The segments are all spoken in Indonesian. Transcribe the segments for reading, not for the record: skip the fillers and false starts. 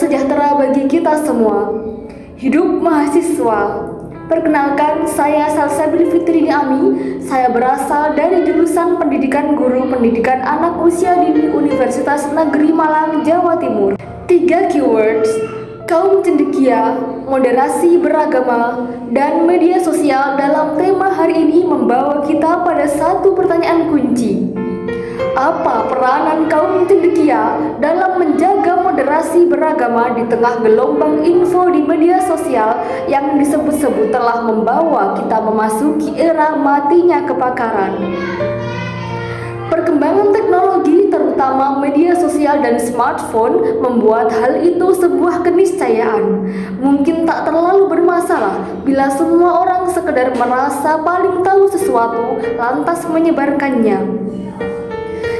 sejahtera bagi kita semua. Hidup mahasiswa. Perkenalkan, saya Salsabila Fitri Ami. Saya berasal dari jurusan Pendidikan Guru Pendidikan Anak Usia Dini Universitas Negeri Malang, Jawa Timur. 3 keywords: kaum cendekia, moderasi beragama, dan media sosial dalam tema hari ini membawa kita pada satu pertanyaan kunci. Apa peranan kaum cendekia dalam menjaga moderasi beragama di tengah gelombang info di media sosial yang disebut-sebut telah membawa kita memasuki era matinya kepakaran? Perkembangan teknologi, terutama media sosial dan smartphone, membuat hal itu sebuah keniscayaan. Mungkin tak terlalu bermasalah bila semua orang sekedar merasa paling tahu sesuatu lantas menyebarkannya.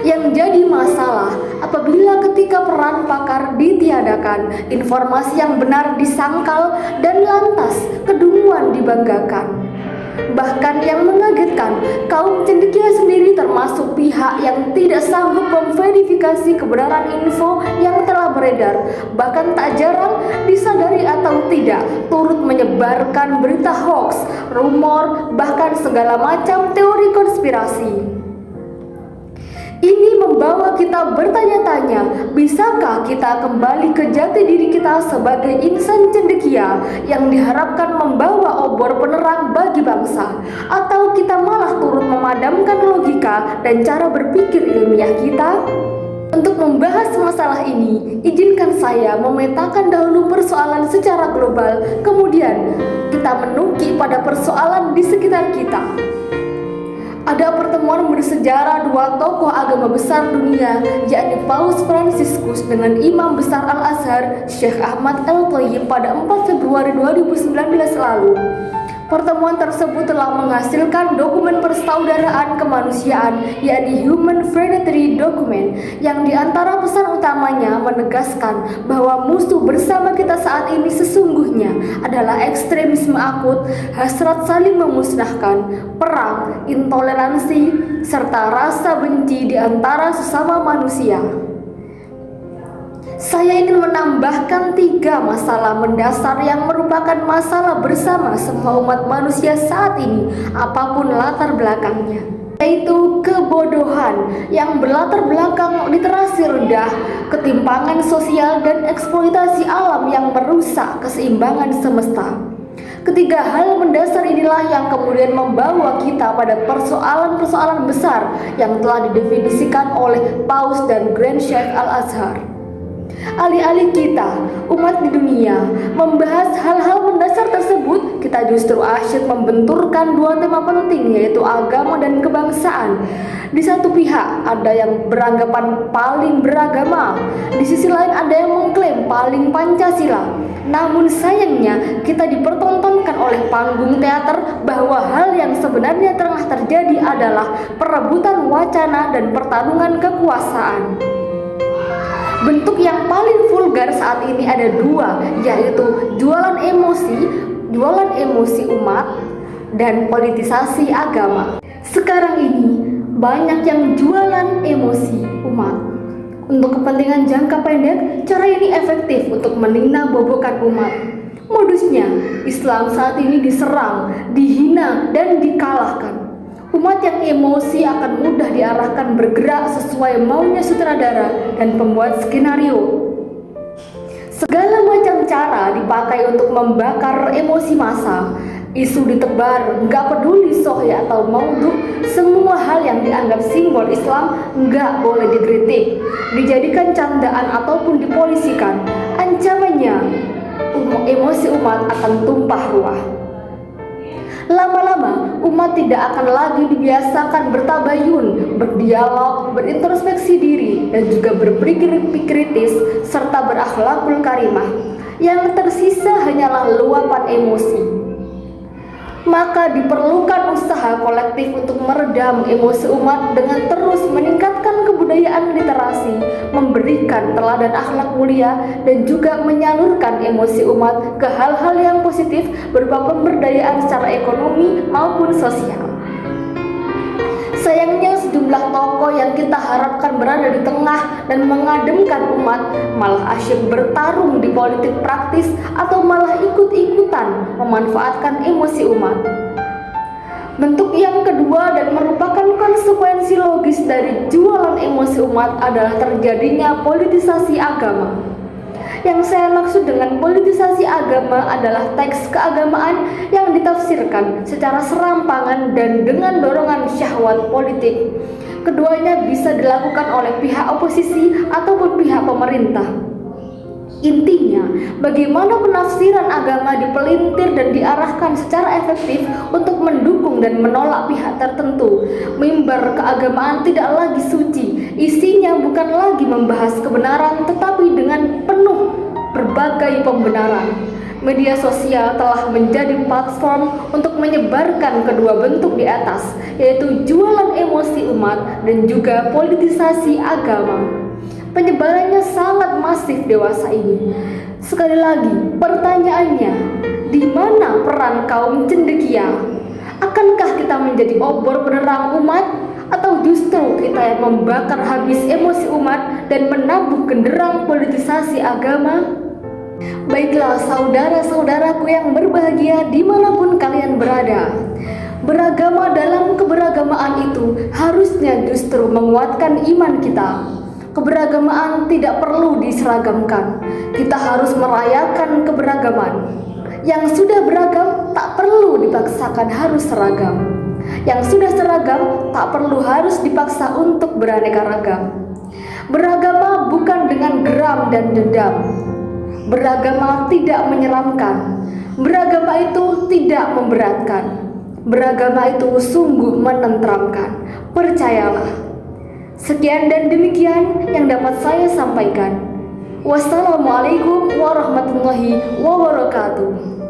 Yang jadi masalah apabila ketika peran pakar ditiadakan, informasi yang benar disangkal dan lantas kedunguan dibanggakan. Bahkan yang mengagetkan, kaum cendekia sendiri termasuk pihak yang tidak sanggup memverifikasi kebenaran info yang telah beredar. Bahkan tak jarang disadari atau tidak, turut menyebarkan berita hoax, rumor, bahkan segala macam teori konspirasi. Ini membawa kita bertanya-tanya, bisakah kita kembali ke jati diri kita sebagai insan cendekia yang diharapkan membawa obor penerang bagi bangsa? Atau kita malah turut memadamkan logika dan cara berpikir ilmiah kita? Untuk membahas masalah ini, izinkan saya memetakan dahulu persoalan secara global, kemudian kita menukik pada persoalan di sekitar kita. Ada pertemuan bersejarah dua tokoh agama besar dunia, yakni Paus Fransiskus dengan Imam Besar Al-Azhar, Syekh Ahmad Al-Thayyib pada 4 Februari 2019 lalu. Pertemuan tersebut telah menghasilkan dokumen persaudaraan kemanusiaan, yakni Human Fraternity Document, yang diantara pesan utamanya menegaskan bahwa musuh bersama kita saat ini sesungguhnya adalah ekstremisme akut, hasrat saling memusnahkan, perang, intoleransi, serta rasa benci di antara sesama manusia. Saya ingin menambahkan 3 masalah mendasar yang merupakan masalah bersama semua umat manusia saat ini, apapun latar belakangnya, yaitu kebodohan yang berlatar belakang literasi rendah, ketimpangan sosial, dan eksploitasi alam yang merusak keseimbangan semesta. Ketiga hal mendasar inilah yang kemudian membawa kita pada persoalan-persoalan besar yang telah didefinisikan oleh Paus dan Grand Sheikh Al-Azhar. Alih-alih kita, umat di dunia, membahas hal-hal mendasar tersebut, kita justru asyik membenturkan 2 tema penting, yaitu agama dan kebangsaan. Di satu pihak ada yang beranggapan paling beragama, di sisi lain ada yang mengklaim paling Pancasila. Namun sayangnya kita dipertontonkan oleh panggung teater bahwa hal yang sebenarnya tengah terjadi adalah perebutan wacana dan pertarungan kekuasaan. Bentuk yang paling vulgar saat ini ada 2, yaitu jualan emosi umat dan politisasi agama. Sekarang ini banyak yang jualan emosi umat untuk kepentingan jangka pendek. Cara ini efektif untuk menina bobokan umat. Modusnya, Islam saat ini diserang, dihina, dan dikalahkan. Umat yang emosi akan mudah diarahkan bergerak sesuai maunya sutradara dan pembuat skenario. Segala macam cara dipakai untuk membakar emosi massa. Isu ditebar, nggak peduli sohih atau maudhu, semua hal yang dianggap simbol Islam nggak boleh dikritik, dijadikan candaan ataupun dipolisikan. Ancamannya, emosi umat akan tumpah ruah. Lama-lama, umat tidak akan lagi dibiasakan bertabayun, berdialog, berintrospeksi diri, dan juga berpikir kritis, serta berakhlakul karimah. Yang tersisa hanyalah luapan emosi. Maka diperlukan usaha kolektif untuk meredam emosi umat dengan terus meningkatkan kebudayaan literasi, memberikan teladan akhlak mulia, dan juga menyalurkan emosi umat ke hal-hal yang positif berupa pemberdayaan secara ekonomi maupun sosial. Sayangnya sejumlah tokoh yang kita harapkan berada di tengah dan mengademkan umat malah asyik bertarung di politik praktis atau malah ikut-ikutan memanfaatkan emosi umat. Bentuk yang kedua dan merupakan konsekuensi logis dari jualan emosi umat adalah terjadinya politisasi agama. Yang saya maksud dengan politisasi agama adalah teks keagamaan yang ditafsirkan secara serampangan dan dengan dorongan syahwat politik. Keduanya bisa dilakukan oleh pihak oposisi ataupun pihak pemerintah. Intinya, bagaimana penafsiran agama dipelintir dan diarahkan secara efektif untuk mendukung dan menolak pihak tertentu. Mimbar keagamaan tidak lagi suci, isinya bukan lagi membahas kebenaran tetapi dengan penuh berbagai pembenaran. Media sosial telah menjadi platform untuk menyebarkan kedua bentuk di atas, yaitu jualan emosi umat dan juga politisasi agama. Penyebarannya sangat masif dewasa ini. Sekali lagi, pertanyaannya, di mana peran kaum cendekia? Akankah kita menjadi obor penerang umat? Atau justru kita yang membakar habis emosi umat dan menabuh genderang politisasi agama? Baiklah saudara-saudaraku yang berbahagia dimanapun kalian berada, beragama dalam keberagamaan itu harusnya justru menguatkan iman kita. Keberagamaan tidak perlu diseragamkan. Kita harus merayakan keberagaman. Yang sudah beragam tak perlu dipaksakan harus seragam. Yang sudah seragam tak perlu harus dipaksa untuk beraneka ragam. Beragama bukan dengan geram dan dendam. Beragama tidak menyeramkan. Beragama itu tidak memberatkan. Beragama itu sungguh menenteramkan. Percayalah. Sekian dan demikian yang dapat saya sampaikan. Wassalamualaikum warahmatullahi wabarakatuh.